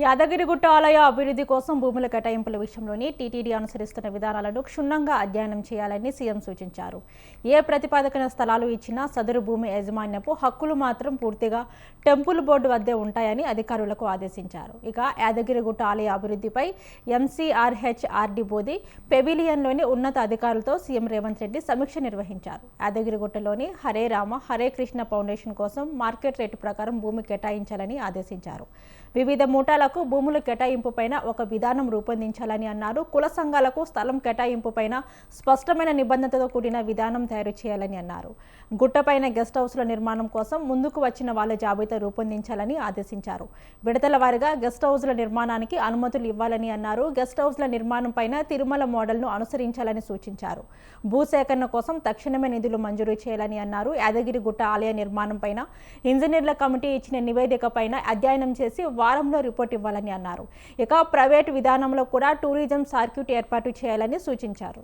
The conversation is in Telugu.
యాదగిరిగుట్ట ఆలయ అభివృద్ధి కోసం భూముల కేటాయింపుల విషయంలోని టీటీడీ అనుసరిస్తున్న విధానాలను క్షుణ్ణంగా అధ్యయనం చేయాలని సీఎం సూచించారు. ఏ ప్రతిపాదకన స్థలాలు ఇచ్చినా సదరు భూమి యాజమాన్యపు హక్కులు మాత్రం పూర్తిగా టెంపుల్ బోర్డు వద్దే ఉంటాయని అధికారులకు ఆదేశించారు. ఇక యాదగిరిగుట్ట ఆలయ అభివృద్ధిపై ఎంసీఆర్హెచ్ఆర్డీ బోధి పెవిలియన్లోని ఉన్నత అధికారులతో సీఎం రేవంత్ రెడ్డి సమీక్ష నిర్వహించారు. యాదగిరిగుట్టలోని హరే రామ హరే కృష్ణ ఫౌండేషన్ కోసం మార్కెట్ రేటు ప్రకారం భూమి కేటాయించాలని ఆదేశించారు. వివిధ మూటాలకు భూముల కేటాయింపుపైన ఒక విధానం రూపొందించాలని అన్నారు. కుల సంఘాలకు స్థలం కేటాయింపుపైన స్పష్టమైన నిబంధనలతో కూడిన విధానం తయారు చేయాలని అన్నారు. గుట్టపైన గెస్ట్ హౌస్ల నిర్మాణం కోసం ముందుకు వచ్చిన వాళ్ళ జాబితా రూపొందించాలని ఆదేశించారు. విడతల వారీగా గెస్ట్ హౌస్ల నిర్మాణానికి అనుమతులు ఇవ్వాలని అన్నారు. గెస్ట్ హౌస్ల నిర్మాణం పైన తిరుమల మోడల్ను అనుసరించాలని సూచించారు. భూసేకరణ కోసం తక్షణమే నిధులు మంజూరు చేయాలని అన్నారు. యాదగిరిగుట్ట ఆలయ నిర్మాణం పైన ఇంజనీర్ల కమిటీ ఇచ్చిన నివేదిక పైన అధ్యయనం చేసి వారంలో రిపోర్ట్ ఇవ్వాలని అన్నారు. ఇక ప్రైవేటు విధానంలో కూడా టూరిజం సర్క్యూట్ ఏర్పాటు చేయాలని సూచించారు.